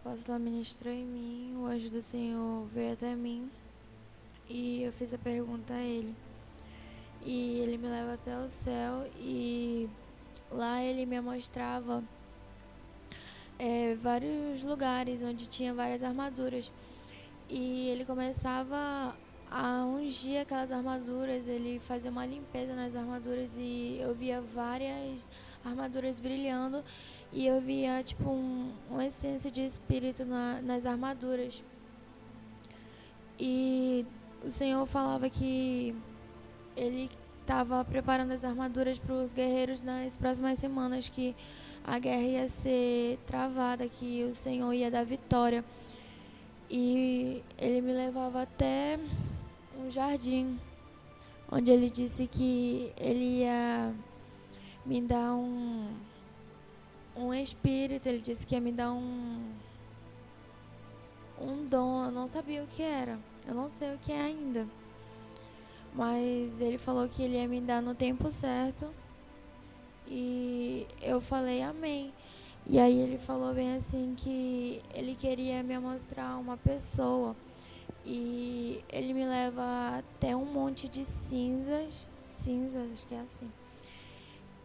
apóstolo ministrou em mim, o anjo do Senhor veio até mim e eu fiz a pergunta a ele. E ele me leva até o céu e lá ele me mostrava vários lugares onde tinha várias armaduras. E ele começava a ungir aquelas armaduras, ele fazia uma limpeza nas armaduras e eu via várias armaduras brilhando e eu via tipo uma essência de espírito nas armaduras. E o Senhor falava que ele estava preparando as armaduras para os guerreiros nas próximas semanas, que a guerra ia ser travada, que o Senhor ia dar vitória. E ele me levava até um jardim, onde ele disse que ele ia me dar um espírito, ele disse que ia me dar um dom, eu não sabia o que era, eu não sei o que é ainda. Mas ele falou que ele ia me dar no tempo certo. E eu falei amém. E aí ele falou bem assim que ele queria me mostrar uma pessoa. E ele me leva até um monte de cinzas. Cinzas, acho que é assim.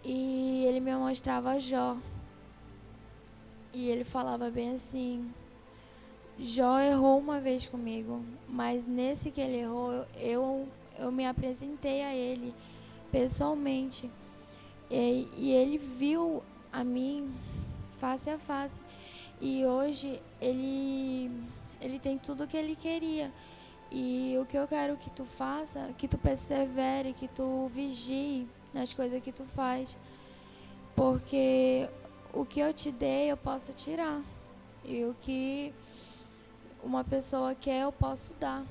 E ele me mostrava Jó. E ele falava bem assim: Jó errou uma vez comigo, mas nesse que ele errou, eu me apresentei a ele pessoalmente. E ele viu a mim face a face. E hoje ele tem tudo o que ele queria. E o que eu quero que tu faça, que tu persevere, que tu vigie nas coisas que tu faz. Porque o que eu te dei, eu posso tirar. E o que uma pessoa quer, eu posso dar.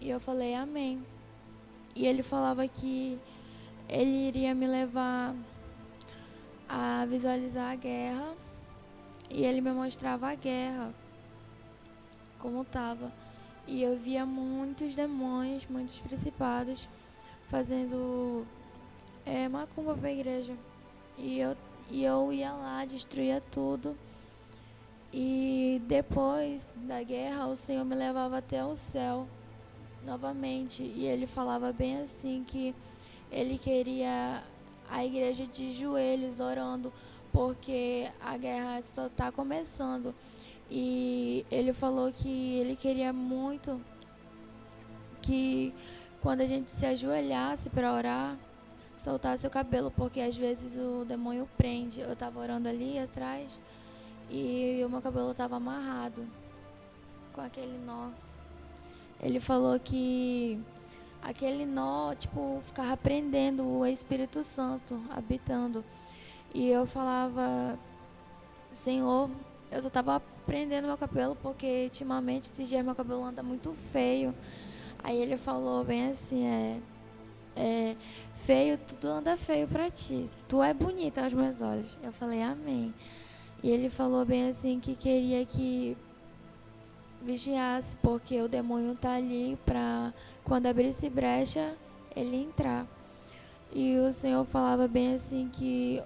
E eu falei amém. E ele falava que ele iria me levar a visualizar a guerra. E ele me mostrava a guerra, como estava. E eu via muitos demônios, muitos principados fazendo macumba para a igreja. E eu ia lá, destruía tudo. E depois da guerra, o Senhor me levava até o céu novamente. E ele falava bem assim que ele queria a igreja de joelhos orando, porque a guerra só está começando. E ele falou que ele queria muito que quando a gente se ajoelhasse para orar, soltasse o cabelo, porque às vezes o demônio prende. Eu estava orando ali atrás e o meu cabelo estava amarrado com aquele nó. Ele falou que aquele nó, tipo, ficava prendendo o Espírito Santo, habitando. E eu falava, Senhor, eu só estava prendendo meu cabelo porque ultimamente esses dias meu cabelo anda muito feio. Aí ele falou bem assim, feio, tudo anda feio pra ti. Tu é bonita aos meus olhos. Eu falei, amém. E ele falou bem assim que queria que vigiasse, porque o demônio tá ali pra quando abrisse brecha, ele entrar. E o Senhor falava bem assim que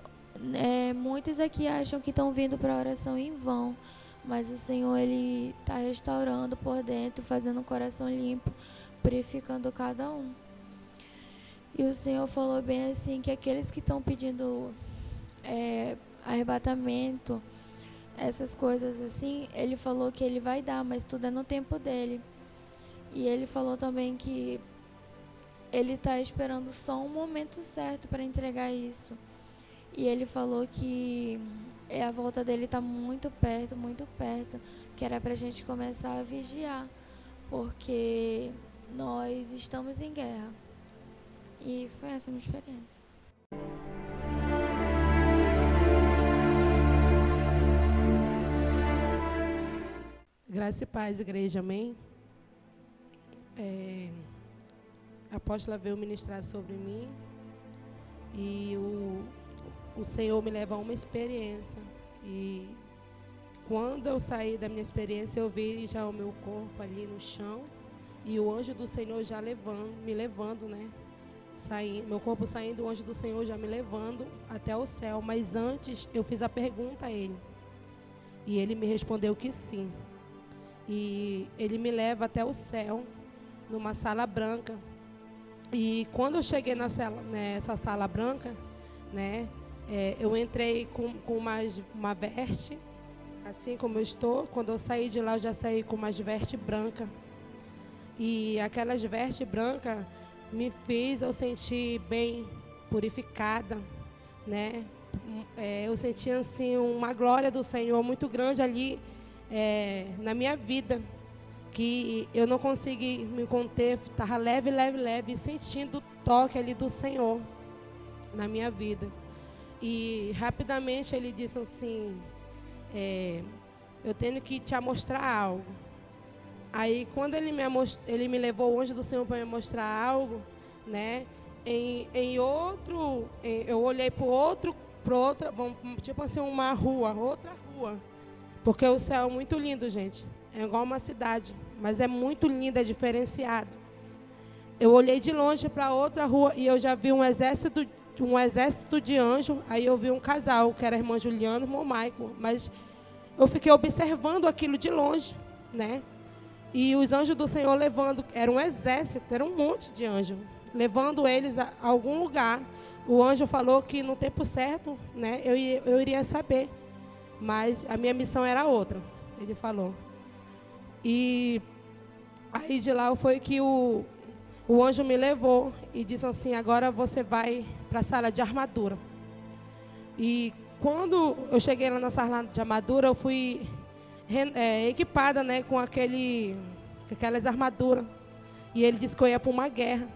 muitos aqui acham que estão vindo para a oração em vão, mas o Senhor ele está restaurando por dentro, fazendo o coração limpo, purificando cada um. E o Senhor falou bem assim que aqueles que estão pedindo arrebatamento, essas coisas assim, ele falou que ele vai dar, mas tudo é no tempo dele. E ele falou também que ele está esperando só um momento certo para entregar isso. E ele falou que a volta dele está muito perto, que era para a gente começar a vigiar, porque nós estamos em guerra. E foi essa a minha experiência. Graça e paz, igreja, amém? A apóstola veio ministrar sobre mim e o Senhor me leva a uma experiência. E quando eu saí da minha experiência, eu vi já o meu corpo ali no chão e o anjo do Senhor já me levando, né? Meu corpo saindo, o anjo do Senhor já me levando até o céu. Mas antes eu fiz a pergunta a ele. E ele me respondeu que sim. E ele me leva até o céu, numa sala branca. E quando eu cheguei nessa sala branca, né, eu entrei com uma veste, assim como eu estou. Quando eu saí de lá, eu já saí com umas vestes brancas. E aquelas vestes brancas me fez eu sentir bem purificada, né? Eu senti assim uma glória do Senhor muito grande ali na minha vida, que eu não consegui me conter, estava leve, sentindo o toque ali do Senhor na minha vida. E rapidamente ele disse assim, eu tenho que te mostrar algo. Aí quando ele me levou, o anjo do Senhor, para me mostrar algo, né? Eu olhei para outra, tipo assim, outra rua, porque o céu é muito lindo, gente. É igual uma cidade, mas é muito lindo, é diferenciado. Eu olhei de longe para outra rua e eu já vi um exército de anjos. Aí eu vi um casal, que era a irmã Juliana e o irmão Michael, mas eu fiquei observando aquilo de longe, né? E os anjos do Senhor levando, era um exército, era um monte de anjos, levando eles a algum lugar. O anjo falou que no tempo certo, né, eu iria saber, mas a minha missão era outra, ele falou. E aí de lá foi que o anjo me levou e disse assim, agora você vai para a sala de armadura. E quando eu cheguei lá na sala de armadura, eu fui equipada, né, com aquelas armaduras. E ele disse que eu ia para uma guerra.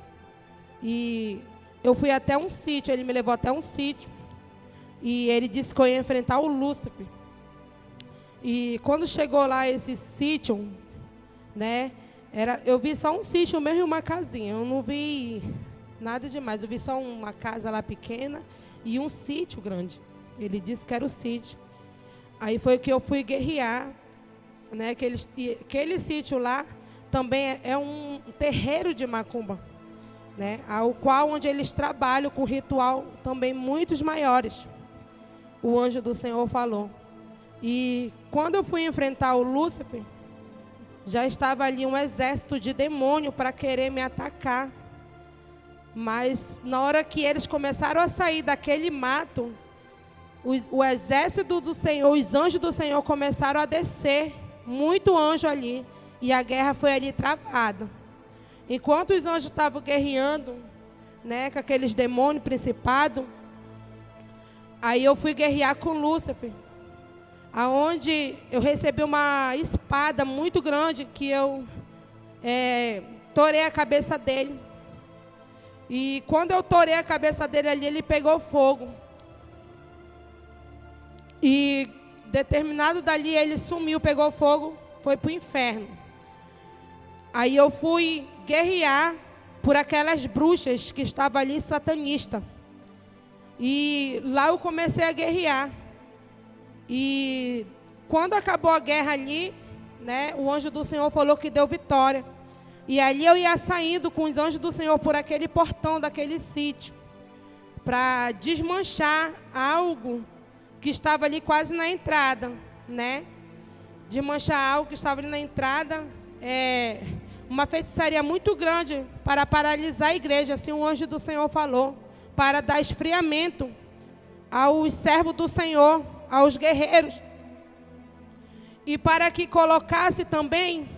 E eu fui até um sítio, ele me levou até um sítio. E ele disse que eu ia enfrentar o Lúcifer. E quando chegou lá esse sítio, né, eu vi só um sítio mesmo e uma casinha. Eu não vi nada demais. Eu vi só uma casa lá pequena e um sítio grande. Ele disse que era o sítio. Aí foi que eu fui guerrear, né? Aquele sítio lá também é um terreiro de macumba, né? Ao qual onde eles trabalham com ritual também muitos maiores. O anjo do Senhor falou. E quando eu fui enfrentar o Lúcifer, já estava ali um exército de demônio para querer me atacar. Mas na hora que eles começaram a sair daquele mato, o exército do Senhor, os anjos do Senhor começaram a descer, muito anjo ali, e a guerra foi ali travada. Enquanto os anjos estavam guerreando, né, com aqueles demônios principados, aí eu fui guerrear com Lúcifer, aonde eu recebi uma espada muito grande, que eu torei a cabeça dele. E quando eu torei a cabeça dele ali, ele pegou fogo. E determinado dali, ele sumiu, pegou fogo, foi para o inferno. Aí eu fui guerrear por aquelas bruxas que estavam ali, satanistas. E lá eu comecei a guerrear. E quando acabou a guerra ali, né, o anjo do Senhor falou que deu vitória. E ali eu ia saindo com os anjos do Senhor por aquele portão daquele sítio, para desmanchar algo que estava ali quase na entrada, né? Desmanchar algo que estava ali na entrada, uma feitiçaria muito grande para paralisar a igreja, assim o anjo do Senhor falou, para dar esfriamento aos servos do Senhor, aos guerreiros, e para que colocasse também,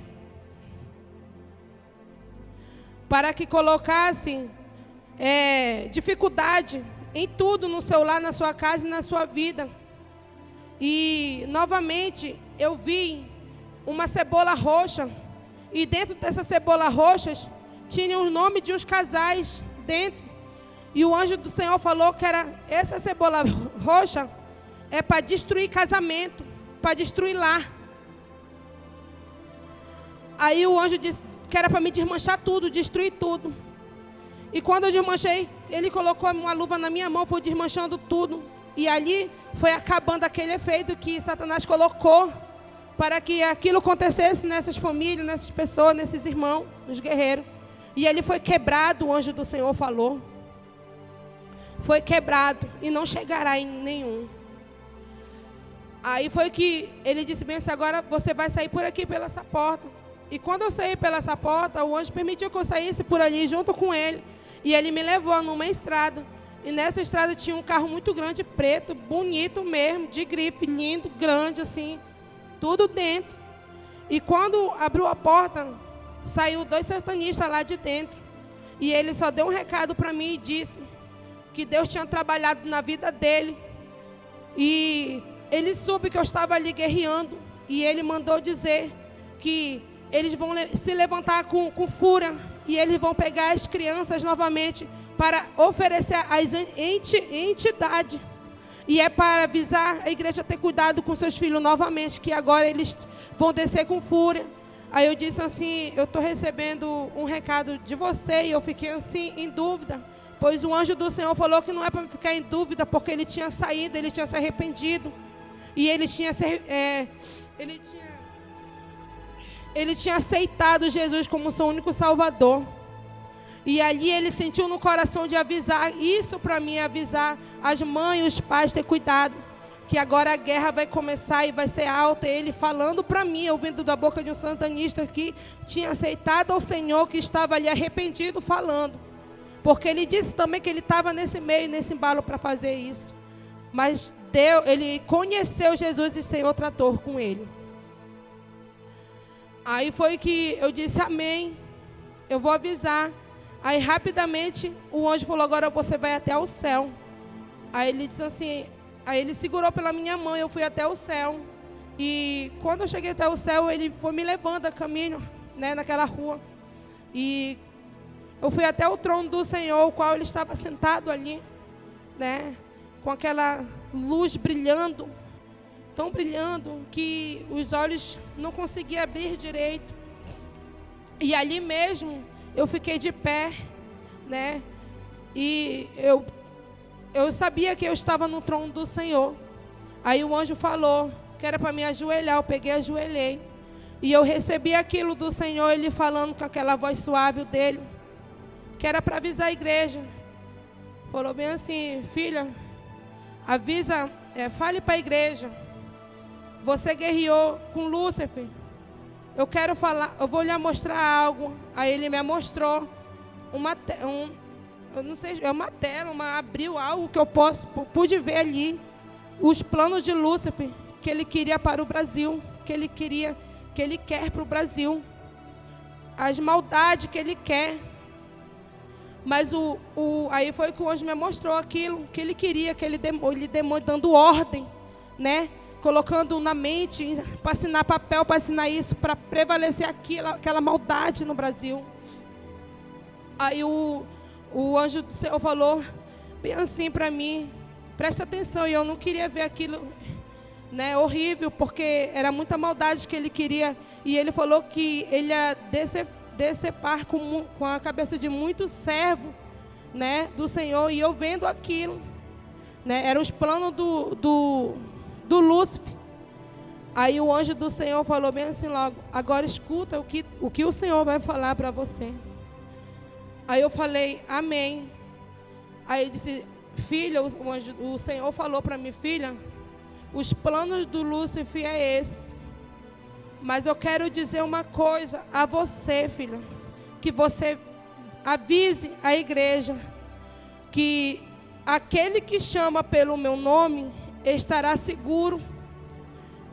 dificuldade em tudo, no seu lar, na sua casa e na sua vida. E novamente eu vi uma cebola roxa, e dentro dessa cebola roxa tinha o nome de uns casais dentro. E o anjo do Senhor falou que essa cebola roxa é para destruir casamento, para destruir lar. Aí o anjo disse que era para me desmanchar tudo, destruir tudo. E quando eu desmanchei, ele colocou uma luva na minha mão, foi desmanchando tudo. E ali foi acabando aquele efeito que Satanás colocou para que aquilo acontecesse nessas famílias, nessas pessoas, nesses irmãos, nos guerreiros. E ele foi quebrado, o anjo do Senhor falou. Foi quebrado e não chegará em nenhum. Aí foi que ele disse bem assim, agora você vai sair por aqui, pela essa porta. E quando eu saí pela essa porta, o anjo permitiu que eu saísse por ali junto com ele. E ele me levou numa estrada. E nessa estrada tinha um carro muito grande, preto, bonito mesmo, de grife, lindo, grande assim, tudo dentro. E quando abriu a porta, saiu 2 sertanistas lá de dentro. E ele só deu um recado para mim e disse que Deus tinha trabalhado na vida dele. E ele soube que eu estava ali guerreando. E ele mandou dizer que eles vão se levantar com fúria. E eles vão pegar as crianças novamente para oferecer às entidades. E é para avisar a igreja a ter cuidado com seus filhos novamente, que agora eles vão descer com fúria. Aí eu disse assim, eu estou recebendo um recado de você, e eu fiquei assim em dúvida, pois o anjo do Senhor falou que não é para ficar em dúvida, porque ele tinha saído, ele tinha se arrependido, e ele tinha aceitado Jesus como seu único Salvador. E ali ele sentiu no coração de avisar, isso para mim é avisar as mães e os pais, ter cuidado, que agora a guerra vai começar e vai ser alta. Ele falando para mim, ouvindo da boca de um santanista que tinha aceitado ao Senhor, que estava ali arrependido, falando. Porque ele disse também que ele estava nesse meio, nesse embalo para fazer isso. Mas ele conheceu Jesus e o Senhor tratou com ele. Aí foi que eu disse, amém, eu vou avisar. Aí rapidamente o anjo falou, agora você vai até o céu. Aí ele disse assim, aí ele segurou pela minha mão, eu fui até o céu. E quando eu cheguei até o céu, ele foi me levando a caminho, né, naquela rua. E eu fui até o trono do Senhor, o qual ele estava sentado ali, né, com aquela luz brilhando, tão brilhando que os olhos não conseguiam abrir direito. E ali mesmo eu fiquei de pé, né? E eu sabia que eu estava no trono do Senhor. Aí o anjo falou que era para me ajoelhar, eu peguei e ajoelhei. E eu recebi aquilo do Senhor, ele falando com aquela voz suave dele, que era para avisar a igreja. Falou bem assim, filha, avisa, fale para a igreja. Você guerreou com Lúcifer. Eu quero falar, eu vou lhe mostrar algo. Aí ele me mostrou eu não sei, é uma tela, abriu algo que eu pude ver ali, os planos de Lúcifer, que ele queria para o Brasil, que ele quer para o Brasil, as maldades que ele quer. Mas aí foi que o anjo me mostrou aquilo que ele queria, que ele dando ordem, né? Colocando na mente, para assinar papel, para assinar isso, para prevalecer aquela maldade no Brasil. Aí o anjo do Senhor falou bem assim para mim, presta atenção, e eu não queria ver aquilo, né, horrível, porque era muita maldade que ele queria, e ele falou que ele ia decepar com a cabeça de muito servo, né, do Senhor, e eu vendo aquilo, né, eram os planos do Lúcifer. Aí o anjo do Senhor falou bem assim logo, agora escuta o que o Senhor vai falar para você. Aí eu falei, amém. Aí ele disse, filha, o Senhor falou para mim, filha, os planos do Lúcifer é esse. Mas eu quero dizer uma coisa a você, filha, que você avise a igreja que aquele que chama pelo meu nome estará seguro.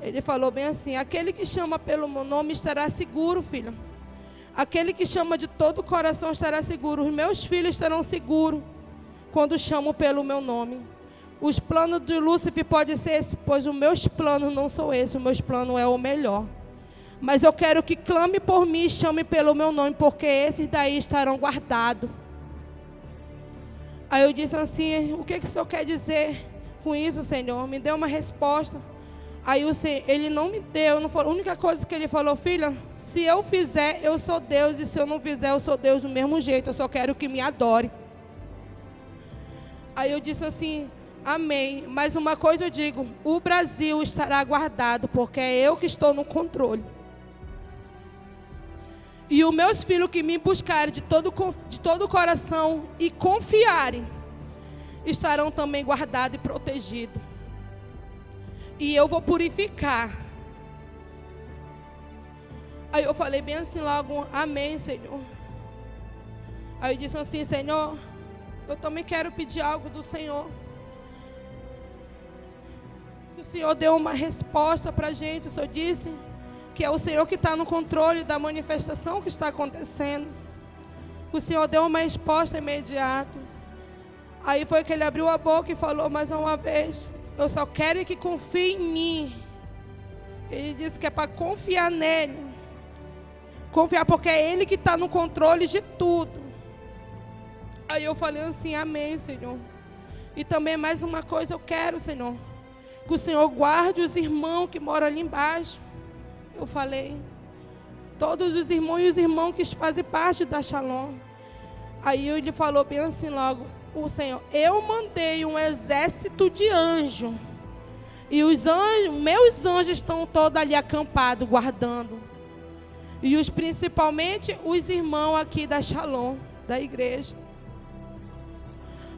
Ele falou bem assim, aquele que chama pelo meu nome estará seguro, filha. Aquele que chama de todo o coração estará seguro. Os meus filhos estarão seguros quando chamam pelo meu nome. Os planos de Lúcifer podem ser esses, pois os meus planos não são esses, os meus planos é o melhor. Mas eu quero que clame por mim e chame pelo meu nome, porque esses daí estarão guardados. Aí eu disse assim, o que o Senhor quer dizer com isso, Senhor? Me deu uma resposta. Aí ele não me deu, não falou. A única coisa que ele falou, filha, se eu fizer, eu sou Deus, e se eu não fizer, eu sou Deus do mesmo jeito, eu só quero que me adore. Aí eu disse assim, amém, mas uma coisa eu digo, o Brasil estará guardado, porque é eu que estou no controle. E os meus filhos que me buscarem de todo o coração e confiarem, estarão também guardados e protegidos. e eu vou purificar. Aí eu falei bem assim logo, amém, Senhor. Aí eu disse assim, Senhor, eu também quero pedir algo do Senhor. O Senhor deu uma resposta para a gente. O Senhor disse que é o Senhor que está no controle da manifestação que está acontecendo. O Senhor deu uma resposta imediata. Aí foi que ele abriu a boca e falou mais uma vez, eu só quero que confie em mim. Ele disse que é para confiar nele. Confiar porque é ele que está no controle de tudo. Aí eu falei assim, amém, Senhor. E também mais uma coisa eu quero, Senhor, que o Senhor guarde os irmãos que moram ali embaixo. Eu falei, todos os irmãos e os irmãos que fazem parte da Shalom. Aí ele falou bem assim logo, o Senhor, eu mandei um exército de anjos. E os anjos, meus anjos estão todos ali acampados, guardando. E principalmente os irmãos aqui da Shalom, da igreja.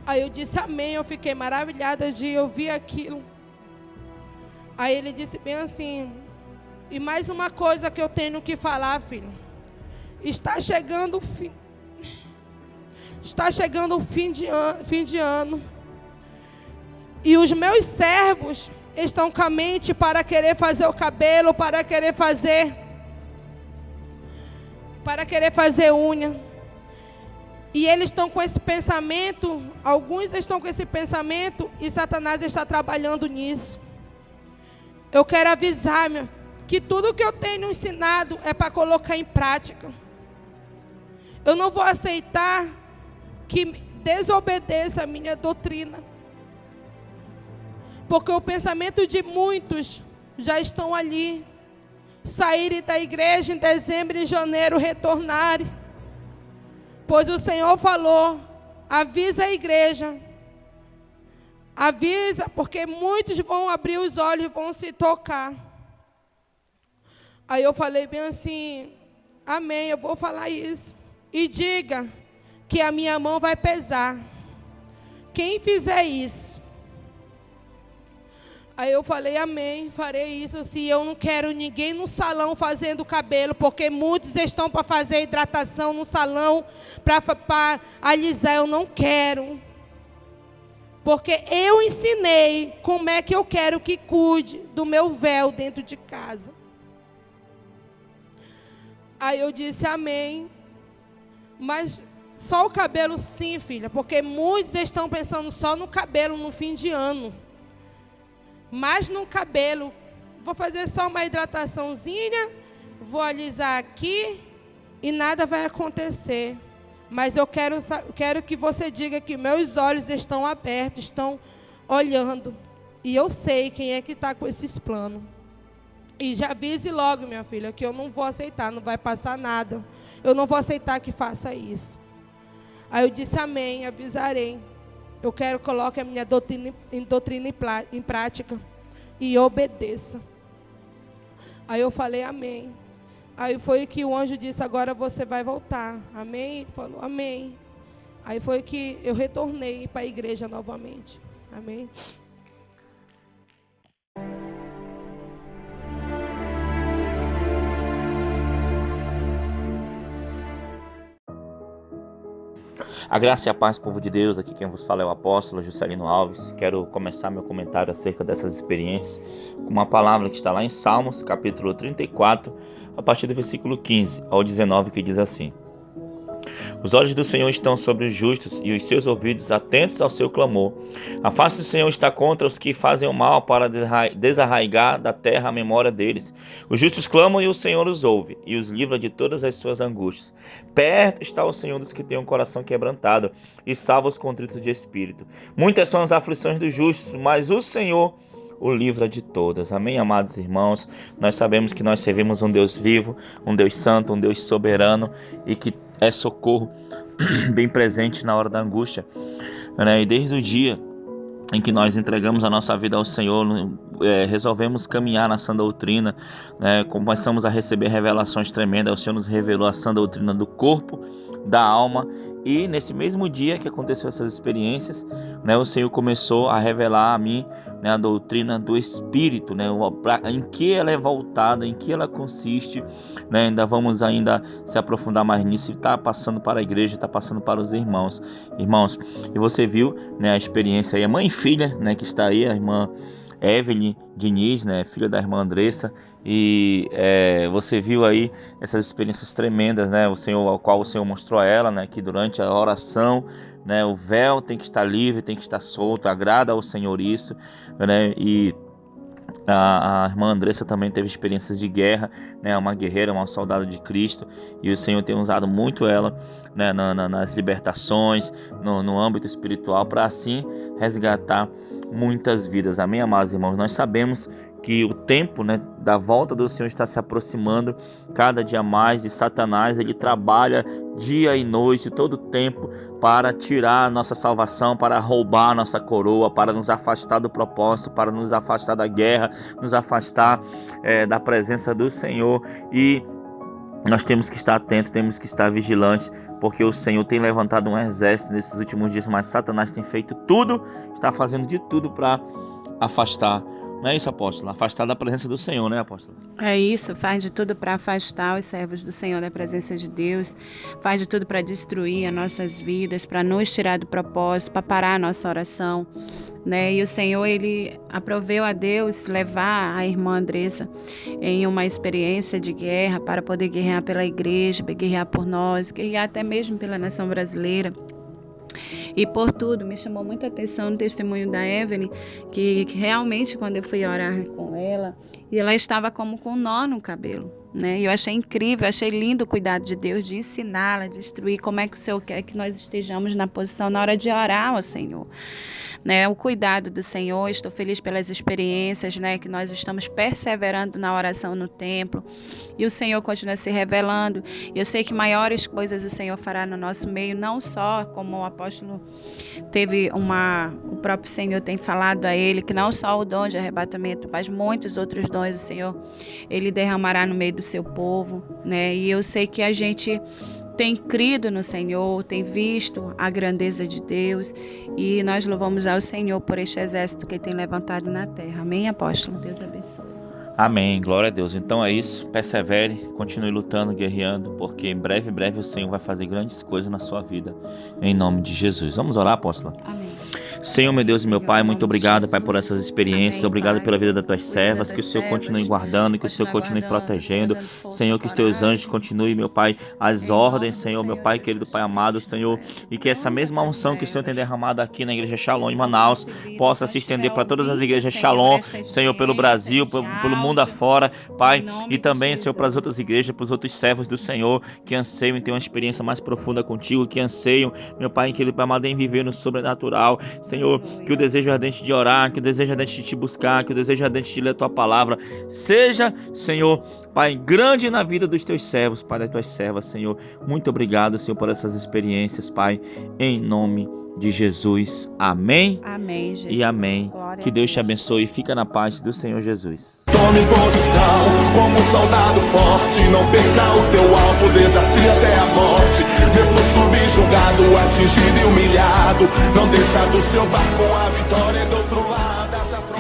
Aí eu disse amém, eu fiquei maravilhada de ouvir aquilo. Aí ele disse bem assim, e mais uma coisa que eu tenho que falar, filho. Está chegando o fim. Está chegando o fim de ano. E os meus servos estão com a mente para querer fazer o cabelo, para querer fazer unha. E eles estão com esse pensamento, alguns estão com esse pensamento, e Satanás está trabalhando nisso. Eu quero avisar, que tudo que eu tenho ensinado é para colocar em prática. Eu não vou aceitar que desobedeça a minha doutrina. Porque o pensamento de muitos já estão ali. Saírem da igreja em dezembro e em janeiro, retornarem. Pois o Senhor falou, avisa a igreja. Avisa, porque muitos vão abrir os olhos e vão se tocar. Aí eu falei bem assim, amém, eu vou falar isso. E diga que a minha mão vai pesar. Quem fizer isso. Aí eu falei, amém, farei isso. Se eu não quero ninguém no salão fazendo cabelo, porque muitos estão para fazer hidratação no salão, para alisar, eu não quero. Porque eu ensinei como é que eu quero que cuide do meu véu dentro de casa. Aí eu disse, amém. Mas só o cabelo sim, filha, porque muitos estão pensando só no cabelo no fim de ano. Mas no cabelo, vou fazer só uma hidrataçãozinha, vou alisar aqui e nada vai acontecer. Mas eu quero que você diga que meus olhos estão abertos, estão olhando. E eu sei quem é que está com esses planos. E já avise logo, minha filha, que eu não vou aceitar, não vai passar nada. Eu não vou aceitar que faça isso. Aí eu disse, amém, avisarei. Eu quero que coloque a minha doutrina em prática e obedeça. Aí eu falei, amém. Aí foi que o anjo disse, agora você vai voltar. Amém? Ele falou, amém. Aí foi que eu retornei para a igreja novamente. Amém? A graça e a paz, povo de Deus, aqui quem vos fala é o apóstolo Juscelino Alves. Quero começar meu comentário acerca dessas experiências com uma palavra que está lá em Salmos, capítulo 34, a partir do versículo 15 ao 19, que diz assim: Os olhos do Senhor estão sobre os justos e os seus ouvidos atentos ao seu clamor. A face do Senhor está contra os que fazem o mal, para desarraigar da terra a memória deles. Os justos clamam e o Senhor os ouve e os livra de todas as suas angústias. Perto está o Senhor dos que têm um coração quebrantado e salva os contritos de espírito. Muitas são as aflições dos justos, mas o Senhor o livra de todas. Amém, amados irmãos? Nós sabemos que nós servimos um Deus vivo, um Deus santo, um Deus soberano e que é socorro bem presente na hora da angústia, né? E desde o dia em que nós entregamos a nossa vida ao Senhor, resolvemos caminhar na sã doutrina, né? Começamos a receber revelações tremendas. O Senhor nos revelou a sã doutrina do corpo, da alma E nesse mesmo dia que aconteceu essas experiências, né, o Senhor começou a revelar a mim, né, a doutrina do Espírito, né, em que ela é voltada, em que ela consiste, né, ainda vamos se aprofundar mais nisso, e está passando para a igreja, está passando para os irmãos, e você viu, né, a experiência aí, a mãe e filha, né, que está aí, a irmã Evelyn Diniz, né, filha da irmã Andressa, e você viu aí essas experiências tremendas, né, ao qual o Senhor mostrou a ela, né, que durante a oração, né, o véu tem que estar livre, tem que estar solto, agrada ao Senhor isso, né, e a irmã Andressa também teve experiências de guerra, né, uma guerreira, uma soldada de Cristo, e o Senhor tem usado muito ela, né, nas libertações, no âmbito espiritual, para assim resgatar muitas vidas. Amém, amados irmãos? Nós sabemos que o tempo, né, da volta do Senhor está se aproximando cada dia mais, e Satanás, ele trabalha dia e noite, todo o tempo, para tirar a nossa salvação, para roubar a nossa coroa, para nos afastar do propósito, para nos afastar da guerra, nos afastar da presença do Senhor. E nós temos que estar atentos, temos que estar vigilantes, porque o Senhor tem levantado um exército nesses últimos dias, mas Satanás tem feito tudo, está fazendo de tudo para afastar. Não é isso, apóstolo? Afastar da presença do Senhor, né, apóstolo? É isso, faz de tudo para afastar os servos do Senhor da presença de Deus, faz de tudo para destruir as nossas vidas, para nos tirar do propósito, para parar a nossa oração, né? E o Senhor, ele aproveu a Deus levar a irmã Andressa em uma experiência de guerra, para poder guerrear pela igreja, guerrear por nós, guerrear até mesmo pela nação brasileira. E por tudo, me chamou muita atenção o testemunho da Evelyn, que realmente quando eu fui orar com ela, e ela estava como com um nó no cabelo, né? E eu achei incrível, achei lindo o cuidado de Deus de ensiná-la, de instruir como é que o Senhor quer que nós estejamos na posição na hora de orar ao Senhor. Né, o cuidado do Senhor, estou feliz pelas experiências, né, que nós estamos perseverando na oração no templo, e o Senhor continua se revelando. Eu sei que maiores coisas o Senhor fará no nosso meio, não só como o apóstolo o próprio Senhor tem falado a ele, que não só o dom de arrebatamento, mas muitos outros dons do Senhor, ele derramará no meio do seu povo, né, e eu sei que a gente tem crido no Senhor, tem visto a grandeza de Deus, e nós louvamos ao Senhor por este exército que ele tem levantado na terra. Amém, apóstolo? Deus abençoe. Amém, glória a Deus. Então é isso, persevere, continue lutando, guerreando, porque em breve o Senhor vai fazer grandes coisas na sua vida, em nome de Jesus. Vamos orar, apóstolo? Amém. Senhor, meu Deus e meu Pai, muito obrigado, Pai, por essas experiências. Obrigado pela vida das tuas servas. Que o Senhor continue guardando, que o Senhor continue protegendo. Senhor, que os teus anjos continuem, meu Pai, as ordens, Senhor, meu Pai querido, Pai amado, Senhor. E que essa mesma unção que o Senhor tem derramado aqui na Igreja Shalom em Manaus possa se estender para todas as igrejas Shalom, Senhor, pelo Brasil, pelo mundo afora, Pai. E também, Senhor, para as outras igrejas, para os outros servos do Senhor que anseiam em ter uma experiência mais profunda contigo, que anseiam, meu Pai querido, Pai amado, em viver no sobrenatural. Senhor, que o desejo ardente de orar, que o desejo ardente de te buscar, que o desejo ardente de ler a tua palavra seja, Senhor, Pai, grande na vida dos teus servos, Pai, das tuas servas, Senhor. Muito obrigado, Senhor, por essas experiências, Pai, em nome de Jesus. Amém. Amém, Jesus. E amém. Que Deus te abençoe e fica na paz do Senhor Jesus. Tome posição como um soldado forte, não perca o teu alvo, desafia até a morte. Mesmo subjugado, atingido e humilhado, não desça do seu barco, a vitória é do outro lado.